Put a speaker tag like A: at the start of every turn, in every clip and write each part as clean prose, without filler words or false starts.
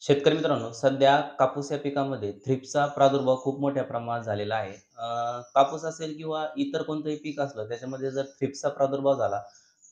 A: शेतकरी मित्रांनो, सध्या कापूस या पिकामध्ये थ्रिप्सचा प्रादुर्भाव खूप मोठ्या प्रमाणात झालेला आहे. कापूस असेल किंवा इतर कोणतंही पीक असलं, त्याच्यामध्ये जर थ्रिप्सचा प्रादुर्भाव झाला,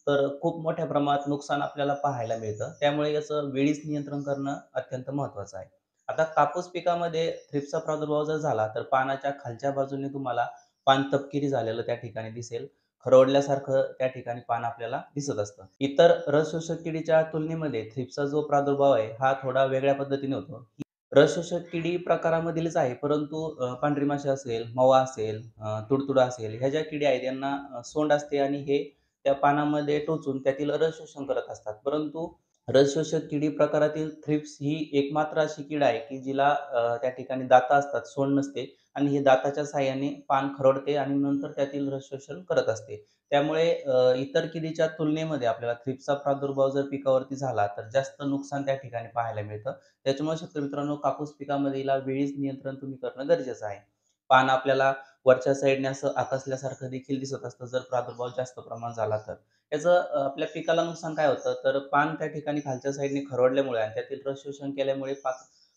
A: तर खूप मोठ्या प्रमाणात नुकसान आपल्याला पाहायला मिळतं. त्यामुळे याचं वेळीच नियंत्रण करणं अत्यंत महत्त्वाचं आहे. आता कापूस पिकामध्ये थ्रिप्सचा प्रादुर्भाव जर झाला, तर पानाच्या खालच्या बाजूने तुम्हाला पान तपकिरी झालेलं त्या ठिकाणी दिसेल. खरवडल्यासारखं त्या ठिकाणी पान आपल्याला दिसत असतं. इतर रस शोषक किडीच्या तुलनेमध्ये थ्रिप्सचा जो प्रादुर्भाव आहे, हा थोडा वेगळ्या पद्धतीने होतो. रस शोषक किडी प्रकारामधीलच आहे, परंतु पांढरी माशी असेल, मवा असेल, तुडतुडा असेल, ह्या ज्या किड्या आहेत यांना सोंड असते आणि हे त्या पानामध्ये टोचून त्यातील रस शोषण करत असतात. परंतु रस शोषक किडी प्रकारातील थ्रिप्स ही एकमात्र अशी कीड आहे, की जिला त्या ठिकाणी दातं असतात, सोंड नसते आणि हे दाताच्या साहाय्याने पान खरडते आणि नंतर त्यातील रस शोषण करत असते. त्यामुळे इतर किडीच्या तुलनेमध्ये आपल्याला थ्रिप्सचा प्रादुर्भाव जर पिकावरती झाला, तर जास्त नुकसान त्या ठिकाणी पाहायला मिळतं. त्याच्यामुळे शेतकरी मित्रांनो, कापूस पिकामध्ये याला वेळीच नियंत्रण तुम्ही करणं गरजेचं आहे. पान आपल्याला वरच्या साईडने असं आकसल्यासारखं देखील दिसत असतं, जर प्रादुर्भाव जास्त प्रमाणात झाला तर. याचं आपल्या पिकाला नुकसान काय होतं, तर पान त्या ठिकाणी खालच्या साईडने खरवडल्यामुळे आणि त्यातील रस शोषण केल्यामुळे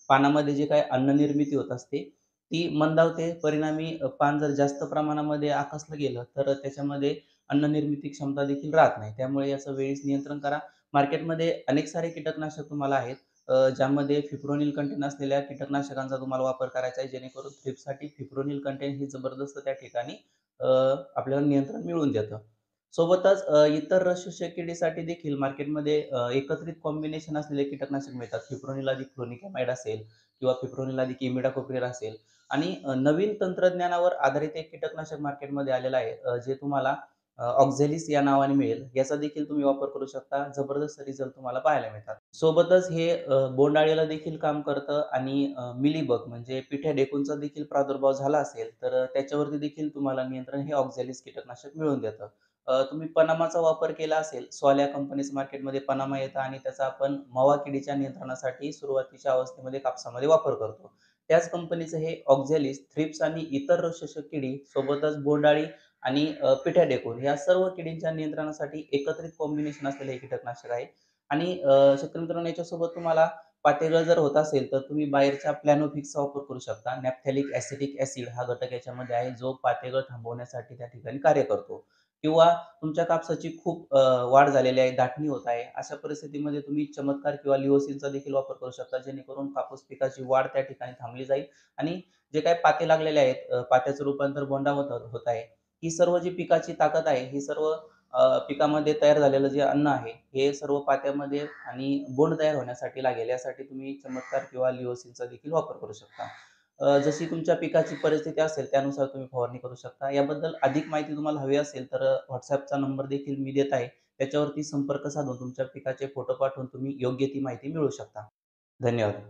A: पानामध्ये जे काही अन्ननिर्मिती होत असते, ती मंदावते. परिणामी पान जर जास्त प्रमाणामध्ये आकसलं गेलं, तर त्याच्यामध्ये अन्ननिर्मिती क्षमता देखील राहत नाही. त्यामुळे याचं वेळीच नियंत्रण करा. मार्केटमध्ये अनेक सारे कीटकनाशक तुम्हाला आहेत, ज्यामध्ये फिप्रोनिल कंटेन असलेल्या कीटकनाशकांचा तुम्हाला वापर करायचा आहे, जेणेकरून थ्रिप्ससाठी फिप्रोनिल कंटेन ही जबरदस्त त्या ठिकाणी अ, आपल्याला नियंत्रण मिळवून देतं. सोबतच इतर रसशोषक किडीसाठी देखील मार्केटमध्ये एकत्रित कॉम्बिनेशन असलेले कीटकनाशक मिळतात. फिप्रोनिल अधिक फ्लोनिकॅमाइड असेल किंवा फिप्रोनिल अधिक इमिडाक्लोप्रिड असेल आणि नवीन तंत्रज्ञानावर आधारित एक कीटकनाशक मार्केटमध्ये आलेलं आहे, जे तुम्हाला ऑक्झॅलिस या नावाने मिळेल. याचा देखील तुम्ही वापर करू शकता. जबरदस्त रिझल्ट तुम्हाला पाहायला मिळतात. सोबतच हे बोंडअळीला देखील काम करतं आणि मिलीबग म्हणजे पिठ्या ढेकुणचा देखील प्रादुर्भाव झाला असेल, तर त्याच्यावरती देखील तुम्हाला नियंत्रण हे ऑक्झॅलिस कीटकनाशक मिळवून देतं. तुम्ही पनामाचा वापर केला असेल, सॉल या कंपनीचं मार्केटमध्ये पनामा येतं आणि त्याचा आपण मावा किडीच्या नियंत्रणासाठी सुरुवातीच्या अवस्थेमध्ये कापसामध्ये वापर करतो. त्याच कंपनीचं हे ऑक्झॅलिस, थ्रिप्स आणि इतर शोषक किडी सोबतच बोंडअळी आणि पिठ्या ढेकूण या सर्व किडींच्या नियंत्रणासाठी एकत्रित कॉम्बिनेशन असलेलं हे कीटकनाशक आहे. आणि शेतकरी मित्रांनो, याच्यासोबत तुम्हाला पातेगळ जर होत असेल, तर तुम्ही बाहेरच्या प्लॅनोफिक्सचा वापर करू शकता. नॅफ्थॅलिक ॲसिटिक ॲसिड हा घटक याच्यामध्ये आहे, जो पातेगळ थांबवण्यासाठी त्या ठिकाणी कार्य करतो. किंवा तुमच्या कापसाची खूप वाढ झालेली आहे, दाटणी होत आहे. अशा परिस्थितीमध्ये तुम्ही चमत्कार किंवा लिओसिनचा देखील वापर करू शकता, जेणेकरून कापूस पिकाची वाढ त्या ठिकाणी थांबली जाईल आणि जे काही पाते लागलेले आहेत, पात्याचं रूपांतर बोंडामध्ये होत आहे. ही सर्व जी पिकाची ताकद आहे, ही सर्व पिकामध्ये तयार झालेलं जे अन्न आहे, हे सर्व पात्यामध्ये आणि बोंड तयार होण्यासाठी लागेल. यासाठी तुम्ही चमत्कार किंवा लिओसिनचा देखील वापर करू शकता. जशी तुमच्या पिकाची परिस्थिती असेल, त्यानुसार तुम्ही फवारणी करू शकता. याबद्दल अधिक माहिती तुम्हाला हवी असेल, तर WhatsAppचा नंबर देखील मी देत आहे. त्याच्यावरती संपर्क साधून तुमच्या पिकाचे फोटो पाठवून तुम्ही योग्य ती माहिती मिळवू शकता. धन्यवाद.